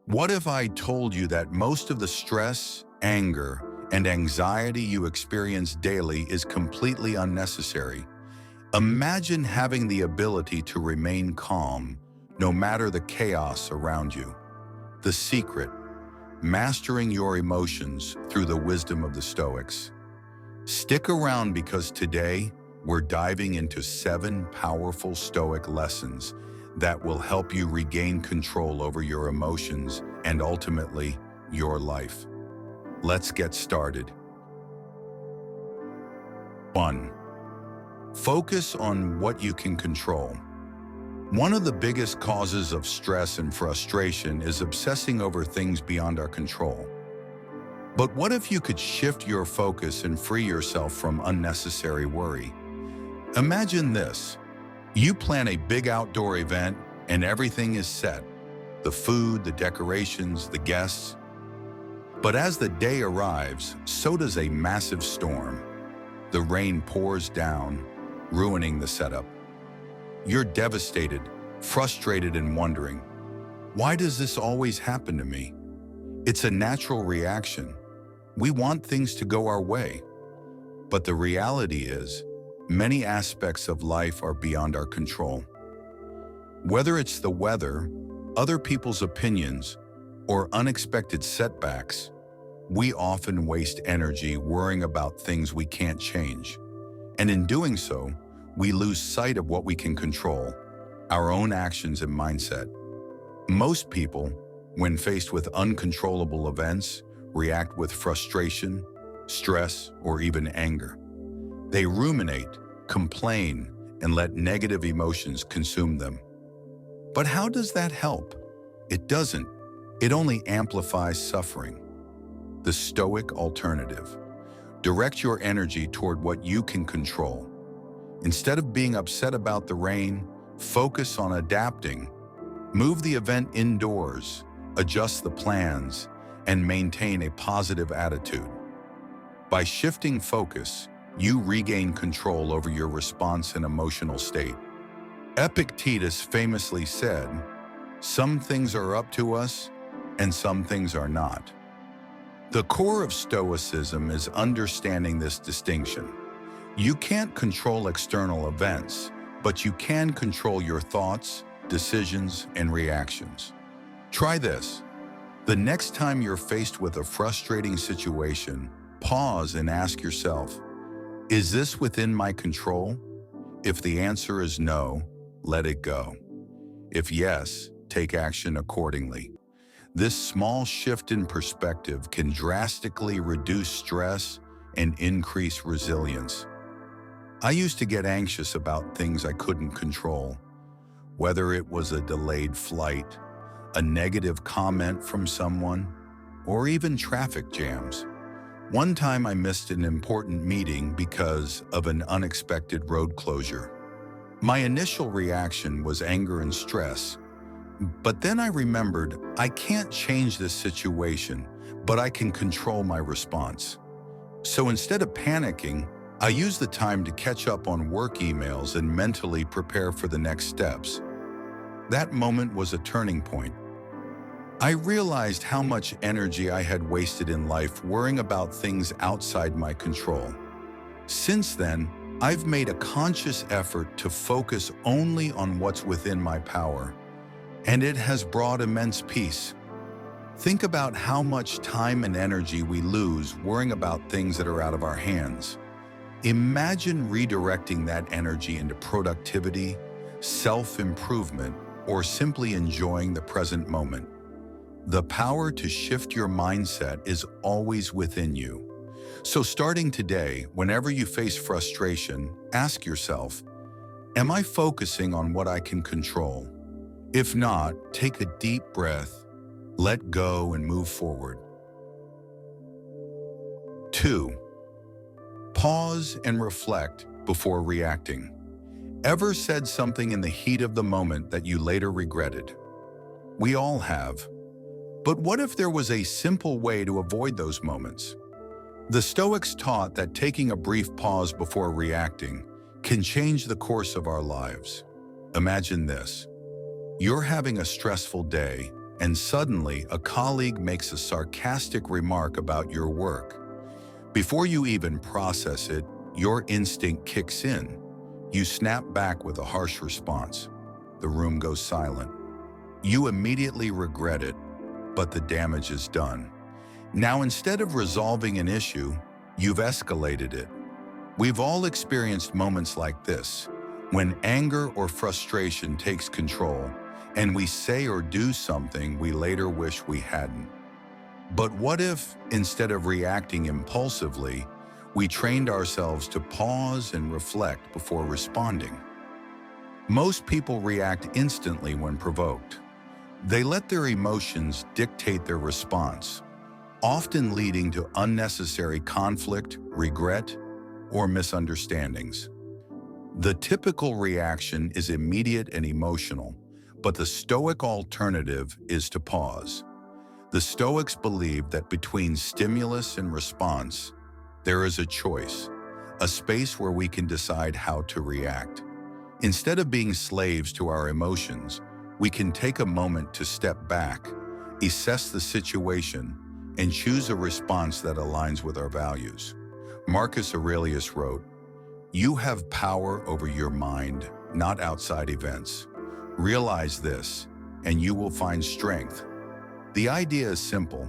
What if I told you that most of the stress, anger, and anxiety you experience daily is completely unnecessary? Imagine having the ability to remain calm, no matter the chaos around you. The secret: mastering your emotions through the wisdom of the Stoics. Stick around because today we're diving into 7 powerful Stoic lessons that will help you regain control over your emotions and ultimately your life. Let's get started. 1. Focus on what you can control. One of the biggest causes of stress and frustration is obsessing over things beyond our control. But what if you could shift your focus and free yourself from unnecessary worry? Imagine this. You plan a big outdoor event and everything is set. The food, the decorations, the guests. But as the day arrives, so does a massive storm. The rain pours down, ruining the setup. You're devastated, frustrated, and wondering, why does this always happen to me? It's a natural reaction. We want things to go our way. But the reality is, many aspects of life are beyond our control. Whether it's the weather, other people's opinions, or unexpected setbacks, we often waste energy worrying about things we can't change. And in doing so, we lose sight of what we can control, our own actions and mindset. Most people, when faced with uncontrollable events, react with frustration, stress, or even anger. They ruminate, complain, and let negative emotions consume them. But how does that help? It doesn't. It only amplifies suffering. The Stoic alternative: direct your energy toward what you can control. Instead of being upset about the rain, focus on adapting. Move the event indoors, adjust the plans, and maintain a positive attitude. By shifting focus, you regain control over your response and emotional state. Epictetus famously said, "Some things are up to us, and some things are not." The core of Stoicism is understanding this distinction. You can't control external events, but you can control your thoughts, decisions, and reactions. Try this. The next time you're faced with a frustrating situation, pause and ask yourself, is this within my control? If the answer is no, let it go. If yes, take action accordingly. This small shift in perspective can drastically reduce stress and increase resilience. I used to get anxious about things I couldn't control, whether it was a delayed flight, a negative comment from someone, or even traffic jams. One time I missed an important meeting because of an unexpected road closure. My initial reaction was anger and stress, but then I remembered I can't change this situation, but I can control my response. So instead of panicking, I used the time to catch up on work emails and mentally prepare for the next steps. That moment was a turning point. I realized how much energy I had wasted in life worrying about things outside my control. Since then, I've made a conscious effort to focus only on what's within my power, and it has brought immense peace. Think about how much time and energy we lose worrying about things that are out of our hands. Imagine redirecting that energy into productivity, self-improvement, or simply enjoying the present moment. The power to shift your mindset is always within you. So starting today, whenever you face frustration, ask yourself, am I focusing on what I can control? If not, take a deep breath, let go, and move forward. 2. Pause and reflect before reacting. Ever said something in the heat of the moment that you later regretted? We all have. But what if there was a simple way to avoid those moments? The Stoics taught that taking a brief pause before reacting can change the course of our lives. Imagine this. You're having a stressful day, and suddenly a colleague makes a sarcastic remark about your work. Before you even process it, your instinct kicks in. You snap back with a harsh response. The room goes silent. You immediately regret it, but the damage is done. Now, instead of resolving an issue, you've escalated it. We've all experienced moments like this, when anger or frustration takes control, and we say or do something we later wish we hadn't. But what if, instead of reacting impulsively, we trained ourselves to pause and reflect before responding? Most people react instantly when provoked. They let their emotions dictate their response, often leading to unnecessary conflict, regret, or misunderstandings. The typical reaction is immediate and emotional, but the Stoic alternative is to pause. The Stoics believe that between stimulus and response, there is a choice, a space where we can decide how to react. Instead of being slaves to our emotions, we can take a moment to step back, assess the situation, and choose a response that aligns with our values. Marcus Aurelius wrote, "You have power over your mind, not outside events. Realize this, and you will find strength." The idea is simple.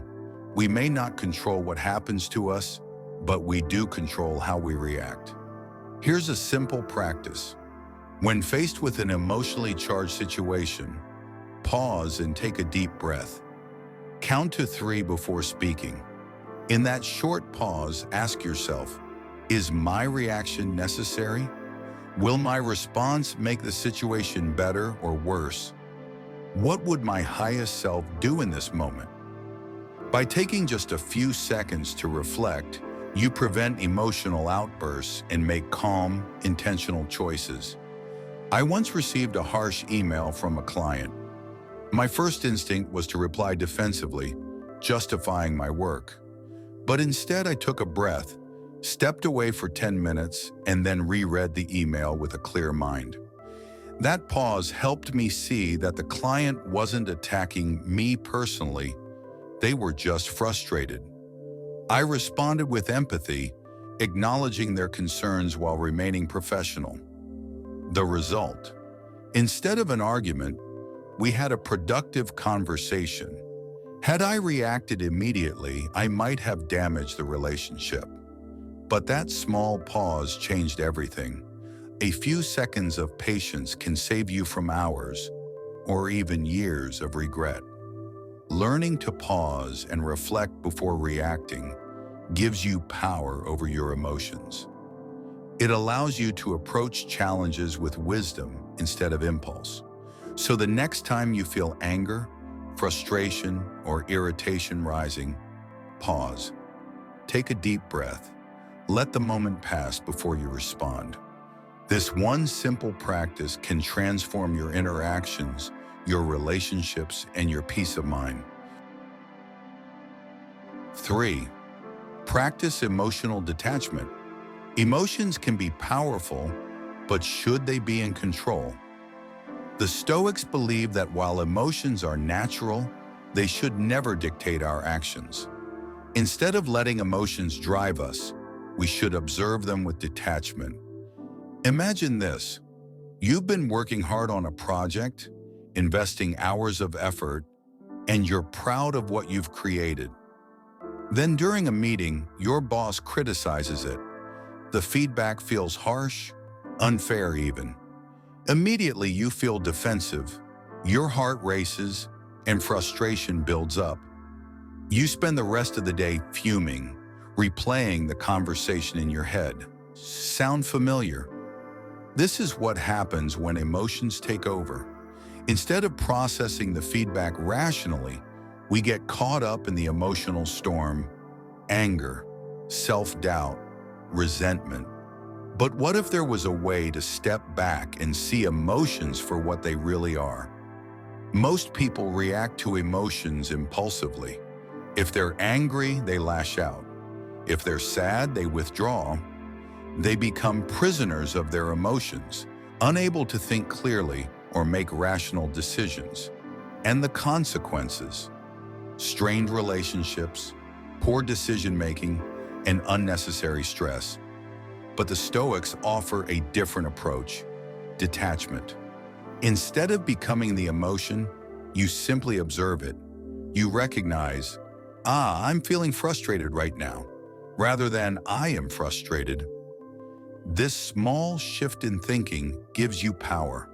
We may not control what happens to us, but we do control how we react. Here's a simple practice. When faced with an emotionally charged situation, pause and take a deep breath. Count to 3 before speaking. In that short pause, ask yourself, is my reaction necessary? Will my response make the situation better or worse? What would my highest self do in this moment? By taking just a few seconds to reflect, you prevent emotional outbursts and make calm, intentional choices. I once received a harsh email from a client. My first instinct was to reply defensively, justifying my work. But instead, I took a breath, stepped away for 10 minutes, and then reread the email with a clear mind. That pause helped me see that the client wasn't attacking me personally, they were just frustrated. I responded with empathy, acknowledging their concerns while remaining professional. The result: instead of an argument, we had a productive conversation. Had I reacted immediately, I might have damaged the relationship. But that small pause changed everything. A few seconds of patience can save you from hours or even years of regret. Learning to pause and reflect before reacting gives you power over your emotions. It allows you to approach challenges with wisdom instead of impulse. So the next time you feel anger, frustration, or irritation rising, pause. Take a deep breath. Let the moment pass before you respond. This one simple practice can transform your interactions, your relationships, and your peace of mind. 3. Practice emotional detachment. Emotions can be powerful, but should they be in control? The Stoics believe that while emotions are natural, they should never dictate our actions. Instead of letting emotions drive us, we should observe them with detachment. Imagine this. You've been working hard on a project, investing hours of effort, and you're proud of what you've created. Then during a meeting, your boss criticizes it. The feedback feels harsh, unfair even. Immediately you feel defensive, your heart races, and frustration builds up. You spend the rest of the day fuming, replaying the conversation in your head. Sound familiar? This is what happens when emotions take over. Instead of processing the feedback rationally, we get caught up in the emotional storm: anger, self-doubt, resentment. But what if there was a way to step back and see emotions for what they really are? Most people react to emotions impulsively. If they're angry, they lash out. If they're sad, they withdraw. They become prisoners of their emotions, unable to think clearly or make rational decisions. and the consequences: strained relationships, poor decision-making, and unnecessary stress. But the Stoics offer a different approach: detachment. Instead of becoming the emotion, you simply observe it. You recognize, I'm feeling frustrated right now, rather than I am frustrated. This small shift in thinking gives you power.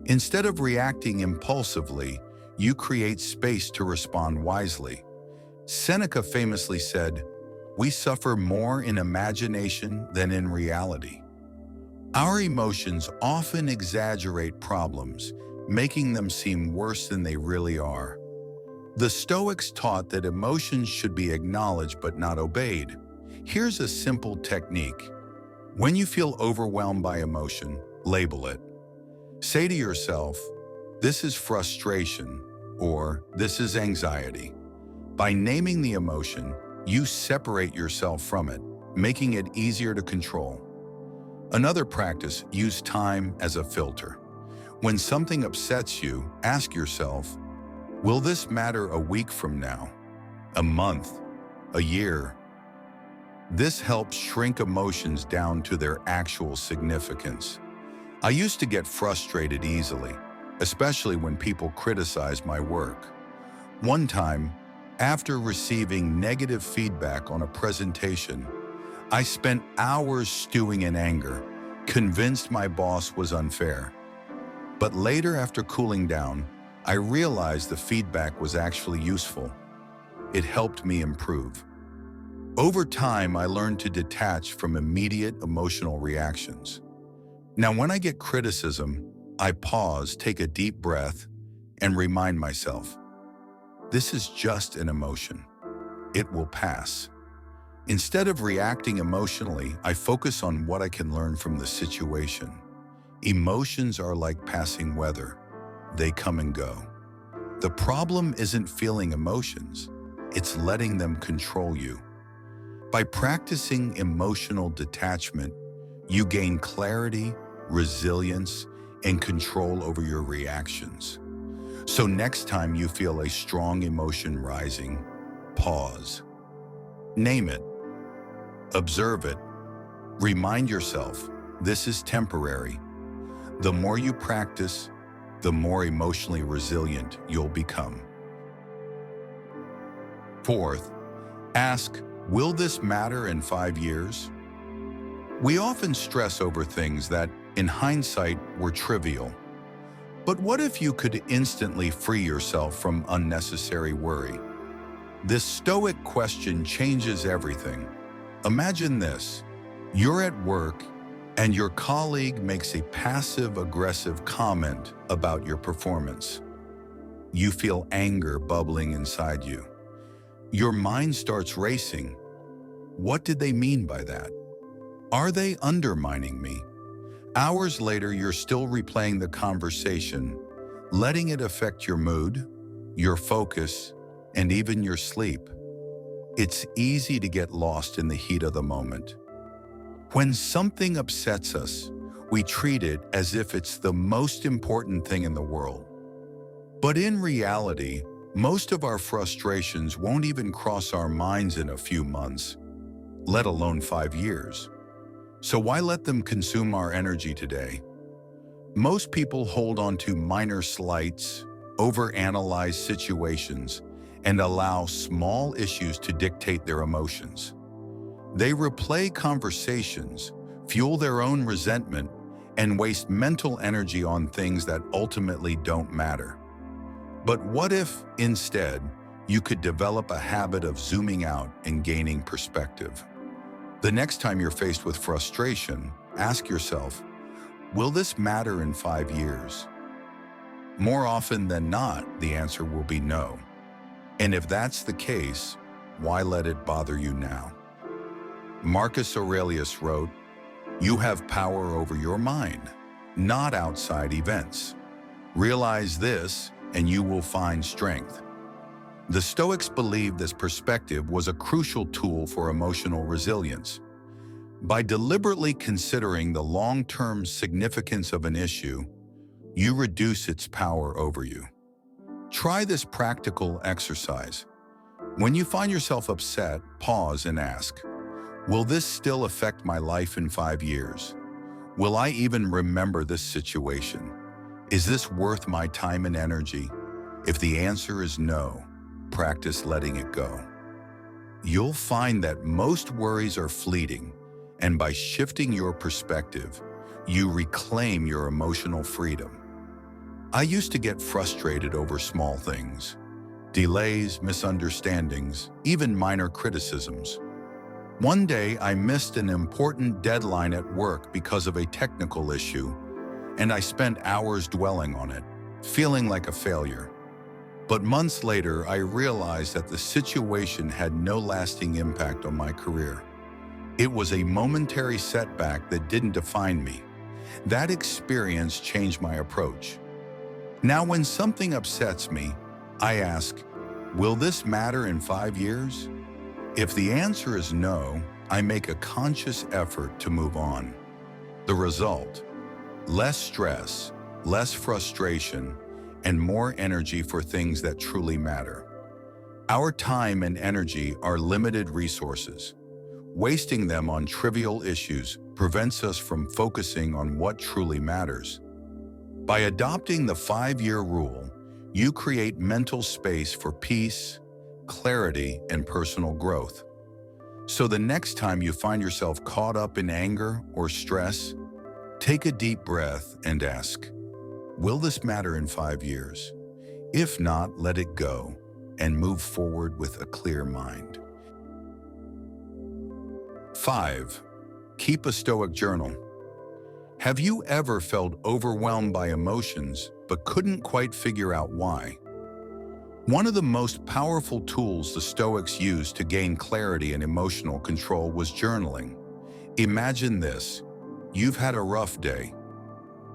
Instead of reacting impulsively, you create space to respond wisely. Seneca famously said, "We suffer more in imagination than in reality." Our emotions often exaggerate problems, making them seem worse than they really are. The Stoics taught that emotions should be acknowledged but not obeyed. Here's a simple technique. When you feel overwhelmed by emotion, label it. Say to yourself, "This is frustration," or "This is anxiety." By naming the emotion, you separate yourself from it, making it easier to control. Another practice: use time as a filter. When something upsets you, ask yourself, will this matter a week from now, a month, a year? This helps shrink emotions down to their actual significance. I used to get frustrated easily, especially when people criticized my work. One time, after receiving negative feedback on a presentation, I spent hours stewing in anger, convinced my boss was unfair. But later, after cooling down, I realized the feedback was actually useful. It helped me improve. Over time, I learned to detach from immediate emotional reactions. Now, when I get criticism, I pause, take a deep breath, and remind myself, this is just an emotion. It will pass. Instead of reacting emotionally, I focus on what I can learn from the situation. Emotions are like passing weather. They come and go. The problem isn't feeling emotions, it's letting them control you. By practicing emotional detachment, you gain clarity, resilience, and control over your reactions. So next time you feel a strong emotion rising, pause. Name it. Observe it. Remind yourself, this is temporary. The more you practice, the more emotionally resilient you'll become. Fourth, ask, will this matter in 5 years? We often stress over things that, in hindsight, were trivial. But what if you could instantly free yourself from unnecessary worry? This Stoic question changes everything. Imagine this: you're at work and your colleague makes a passive-aggressive comment about your performance. You feel anger bubbling inside you. Your mind starts racing. What did they mean by that? Are they undermining me? Hours later, you're still replaying the conversation, letting it affect your mood, your focus, and even your sleep. It's easy to get lost in the heat of the moment. When something upsets us, we treat it as if it's the most important thing in the world. But in reality, most of our frustrations won't even cross our minds in a few months, let alone 5 years. So why let them consume our energy today? Most people hold on to minor slights, overanalyze situations, and allow small issues to dictate their emotions. They replay conversations, fuel their own resentment, and waste mental energy on things that ultimately don't matter. But what if, instead, you could develop a habit of zooming out and gaining perspective? The next time you're faced with frustration, ask yourself, will this matter in 5 years? More often than not, the answer will be no. And if that's the case, why let it bother you now? Marcus Aurelius wrote, "You have power over your mind, not outside events. Realize this, and you will find strength." The Stoics believed this perspective was a crucial tool for emotional resilience. By deliberately considering the long-term significance of an issue, you reduce its power over you. Try this practical exercise. When you find yourself upset, pause and ask, will this still affect my life in 5 years? Will I even remember this situation? Is this worth my time and energy? If the answer is no, practice letting it go. You'll find that most worries are fleeting, and by shifting your perspective, you reclaim your emotional freedom. I used to get frustrated over small things, delays, misunderstandings, even minor criticisms. One day, I missed an important deadline at work because of a technical issue, and I spent hours dwelling on it, feeling like a failure. But months later, I realized that the situation had no lasting impact on my career. It was a momentary setback that didn't define me. That experience changed my approach. Now, when something upsets me, I ask, will this matter in 5 years? If the answer is no, I make a conscious effort to move on. The result: less stress, less frustration, and more energy for things that truly matter. Our time and energy are limited resources. Wasting them on trivial issues prevents us from focusing on what truly matters. By adopting the 5-year rule, you create mental space for peace, clarity, and personal growth. So the next time you find yourself caught up in anger or stress, take a deep breath and ask, will this matter in 5 years? If not, let it go and move forward with a clear mind. 5. Keep a Stoic journal. Have you ever felt overwhelmed by emotions but couldn't quite figure out why? One of the most powerful tools the Stoics used to gain clarity and emotional control was journaling. Imagine this: you've had a rough day.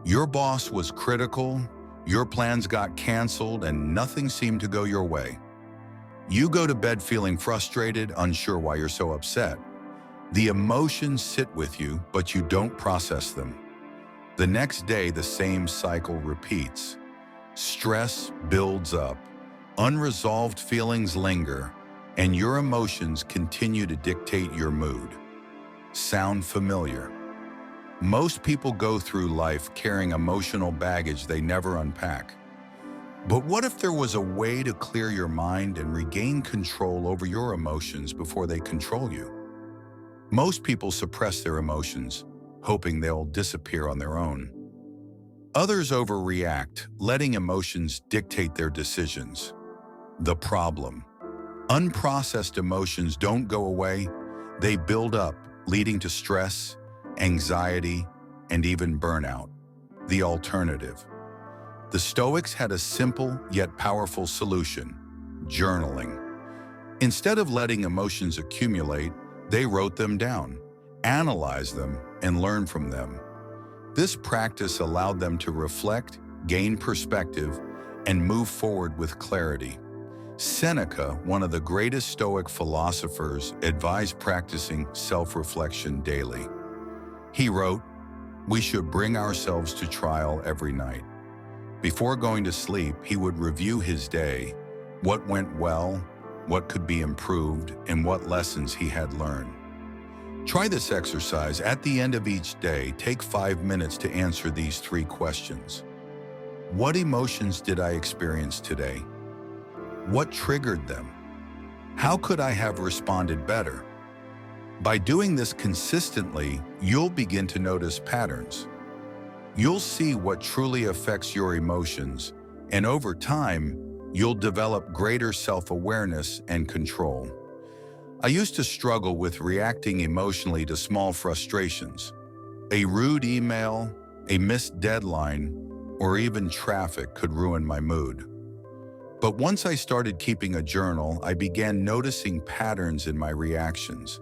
Your boss was critical, your plans got canceled, and nothing seemed to go your way. You go to bed feeling frustrated, unsure why you're so upset. The emotions sit with you, but you don't process them. The next day, the same cycle repeats. Stress builds up, unresolved feelings linger, and your emotions continue to dictate your mood. Sound familiar? Most people go through life carrying emotional baggage they never unpack. But what if there was a way to clear your mind and regain control over your emotions before they control you? Most people suppress their emotions, hoping they'll disappear on their own. Others overreact, letting emotions dictate their decisions. The problem: unprocessed emotions don't go away, they build up, leading to stress, anxiety, and even burnout. The alternative: the Stoics had a simple yet powerful solution: journaling. Instead of letting emotions accumulate, they wrote them down, analyzed them, and learned from them. This practice allowed them to reflect, gain perspective, and move forward with clarity. Seneca, one of the greatest Stoic philosophers, advised practicing self-reflection daily. He wrote, "We should bring ourselves to trial every night." Before going to sleep, he would review his day, what went well, what could be improved, and what lessons he had learned. Try this exercise. At the end of each day, take 5 minutes to answer these 3 questions. What emotions did I experience today? What triggered them? How could I have responded better? By doing this consistently, you'll begin to notice patterns. You'll see what truly affects your emotions, and over time, you'll develop greater self-awareness and control. I used to struggle with reacting emotionally to small frustrations. A rude email, a missed deadline, or even traffic could ruin my mood. But once I started keeping a journal, I began noticing patterns in my reactions.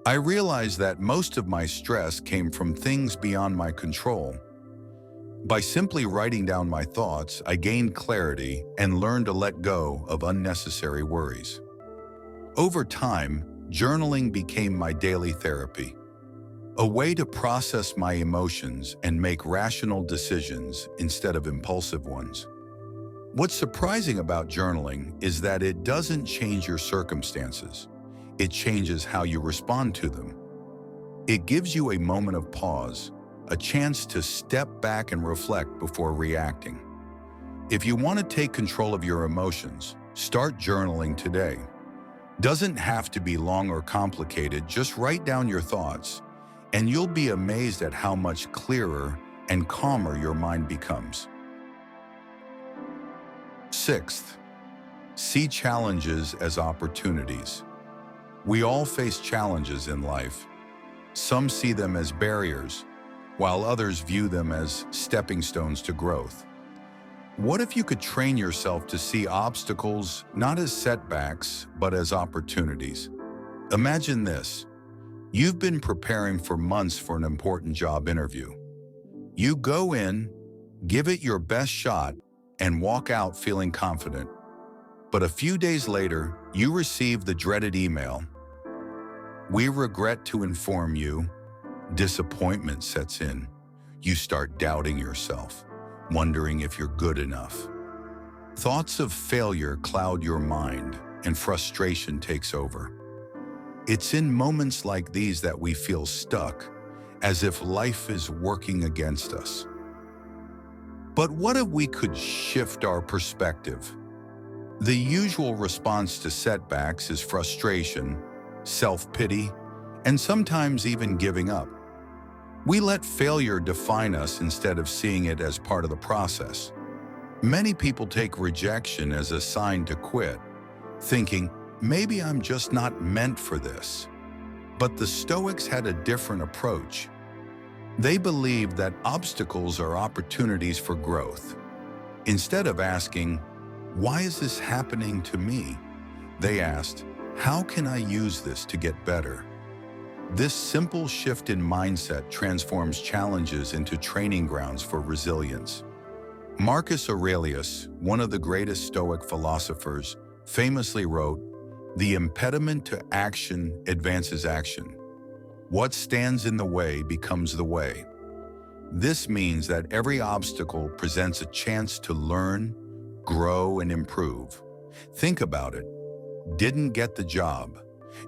I realized that most of my stress came from things beyond my control. By simply writing down my thoughts, I gained clarity and learned to let go of unnecessary worries. Over time, journaling became my daily therapy, a way to process my emotions and make rational decisions instead of impulsive ones. What's surprising about journaling is that it doesn't change your circumstances. It changes how you respond to them. It gives you a moment of pause, a chance to step back and reflect before reacting. If you want to take control of your emotions, start journaling today. Doesn't have to be long or complicated, just write down your thoughts, and you'll be amazed at how much clearer and calmer your mind becomes. Sixth, see challenges as opportunities. We all face challenges in life. Some see them as barriers, while others view them as stepping stones to growth. What if you could train yourself to see obstacles not as setbacks, but as opportunities? Imagine this. You've been preparing for months for an important job interview. You go in, give it your best shot, and walk out feeling confident. But a few days later, you receive the dreaded email. We regret to inform you. Disappointment sets in. You start doubting yourself, wondering if you're good enough. Thoughts of failure cloud your mind, and frustration takes over. It's in moments like these that we feel stuck, as if life is working against us. But what if we could shift our perspective? The usual response to setbacks is frustration, self-pity, and sometimes even giving up. We let failure define us instead of seeing it as part of the process. Many people take rejection as a sign to quit, thinking, maybe I'm just not meant for this. But the Stoics had a different approach. They believed that obstacles are opportunities for growth. Instead of asking, why is this happening to me? They asked, how can I use this to get better? This simple shift in mindset transforms challenges into training grounds for resilience. Marcus Aurelius, one of the greatest Stoic philosophers, famously wrote, "The impediment to action advances action. What stands in the way becomes the way." This means that every obstacle presents a chance to learn, grow, and improve. Think about it. Didn't get the job?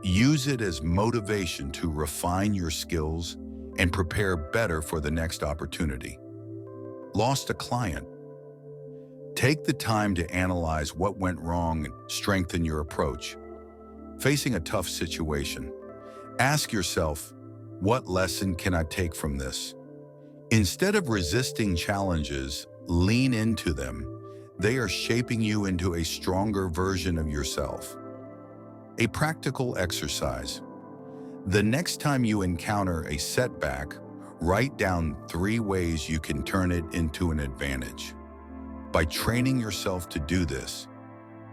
Use it as motivation to refine your skills and prepare better for the next opportunity. Lost a client? Take the time to analyze what went wrong and strengthen your approach. Facing a tough situation? Ask yourself, what lesson can I take from this? Instead of resisting challenges, lean into them. They are shaping you into a stronger version of yourself. A practical exercise. The next time you encounter a setback, write down 3 ways you can turn it into an advantage. By training yourself to do this,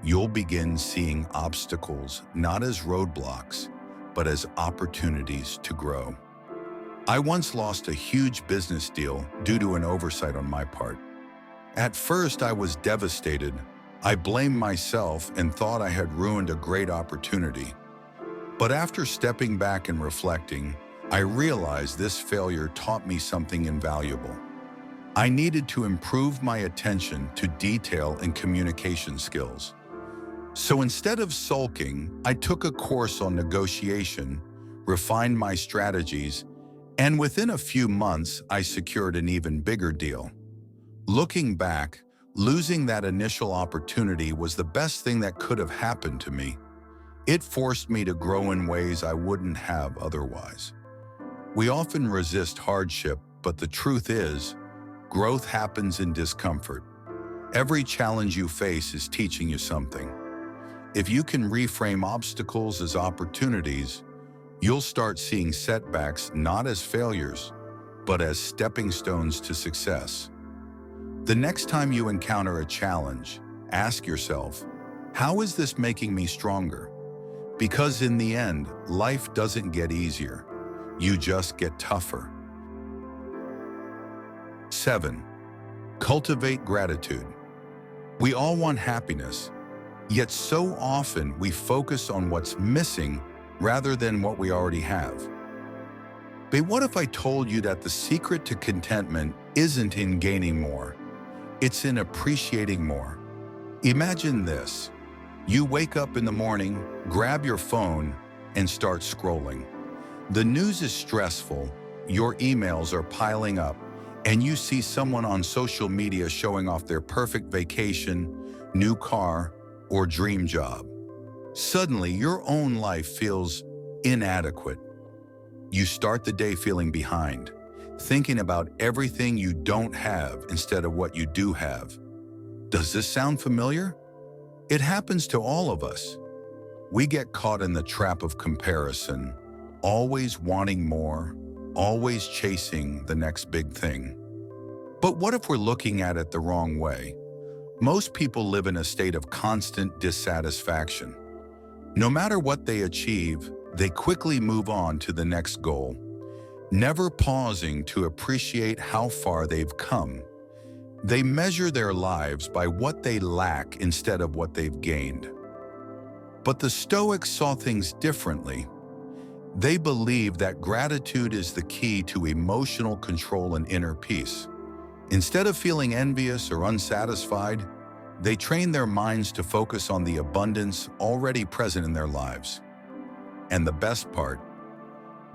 you'll begin seeing obstacles not as roadblocks, but as opportunities to grow. I once lost a huge business deal due to an oversight on my part. At first, I was devastated. I blamed myself and thought I had ruined a great opportunity. But after stepping back and reflecting, I realized this failure taught me something invaluable. I needed to improve my attention to detail and communication skills. So instead of sulking, I took a course on negotiation, refined my strategies, and within a few months, I secured an even bigger deal. Looking back, losing that initial opportunity was the best thing that could have happened to me. It forced me to grow in ways I wouldn't have otherwise. We often resist hardship, but the truth is, growth happens in discomfort. Every challenge you face is teaching you something. If you can reframe obstacles as opportunities, you'll start seeing setbacks not as failures, but as stepping stones to success. The next time you encounter a challenge, ask yourself, how is this making me stronger? Because in the end, life doesn't get easier. You just get tougher. 7. Cultivate gratitude. We all want happiness, yet so often we focus on what's missing rather than what we already have. But what if I told you that the secret to contentment isn't in gaining more? It's in appreciating more. Imagine this. You wake up in the morning, grab your phone, and start scrolling. The news is stressful, your emails are piling up, and you see someone on social media showing off their perfect vacation, new car, or dream job. Suddenly, your own life feels inadequate. You start the day feeling behind, thinking about everything you don't have instead of what you do have. Does this sound familiar? It happens to all of us. We get caught in the trap of comparison, always wanting more, always chasing the next big thing. But what if we're looking at it the wrong way? Most people live in a state of constant dissatisfaction. No matter what they achieve, they quickly move on to the next goal, never pausing to appreciate how far they've come. They measure their lives by what they lack instead of what they've gained. But the Stoics saw things differently. They believed that gratitude is the key to emotional control and inner peace. Instead of feeling envious or unsatisfied, they trained their minds to focus on the abundance already present in their lives. And the best part,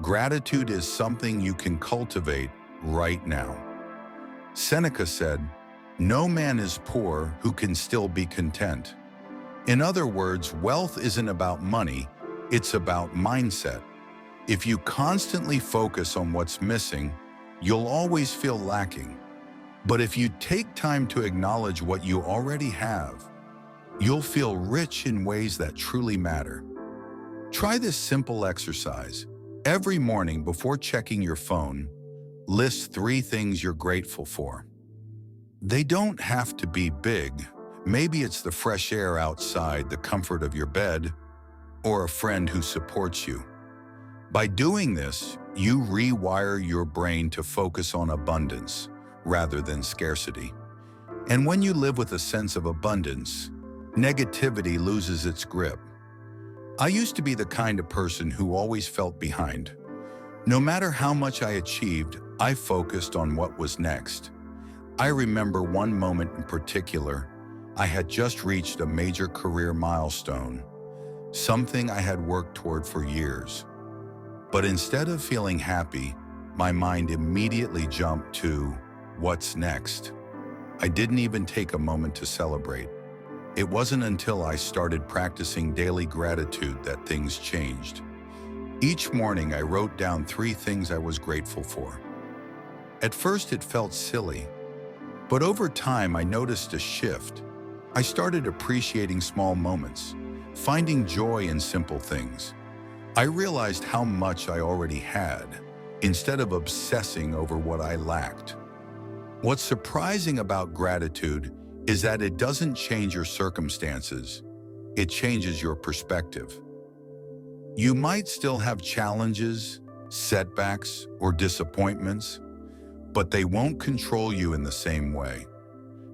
gratitude is something you can cultivate right now. Seneca said, "No man is poor who can still be content." In other words, wealth isn't about money, it's about mindset. If you constantly focus on what's missing, you'll always feel lacking. But if you take time to acknowledge what you already have, you'll feel rich in ways that truly matter. Try this simple exercise. Every morning before checking your phone, list 3 things you're grateful for. They don't have to be big. Maybe it's the fresh air outside, the comfort of your bed, or a friend who supports you. By doing this, you rewire your brain to focus on abundance rather than scarcity. And when you live with a sense of abundance, negativity loses its grip. I used to be the kind of person who always felt behind. No matter how much I achieved, I focused on what was next. I remember one moment in particular. I had just reached a major career milestone, something I had worked toward for years. But instead of feeling happy, my mind immediately jumped to, what's next? I didn't even take a moment to celebrate. It wasn't until I started practicing daily gratitude that things changed. Each morning I wrote down 3 things I was grateful for. At first it felt silly, but over time I noticed a shift. I started appreciating small moments, finding joy in simple things. I realized how much I already had, instead of obsessing over what I lacked. What's surprising about gratitude is that it doesn't change your circumstances, it changes your perspective. You might still have challenges, setbacks, or disappointments, but they won't control you in the same way.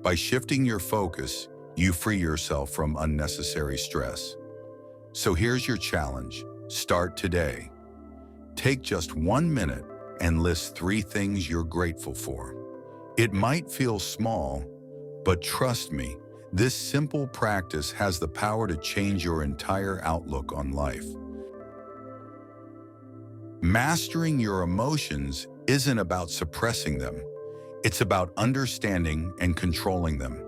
By shifting your focus, you free yourself from unnecessary stress. So here's your challenge. Start today. Take just 1 minute and list 3 things you're grateful for. It might feel small, but trust me, this simple practice has the power to change your entire outlook on life. Mastering your emotions isn't about suppressing them. It's about understanding and controlling them.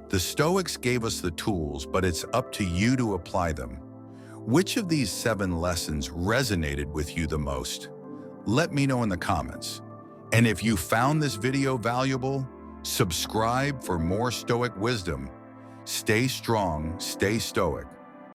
The Stoics gave us the tools, but it's up to you to apply them. Which of these 7 lessons resonated with you the most? Let me know in the comments. And if you found this video valuable, subscribe for more Stoic wisdom. Stay strong, stay Stoic.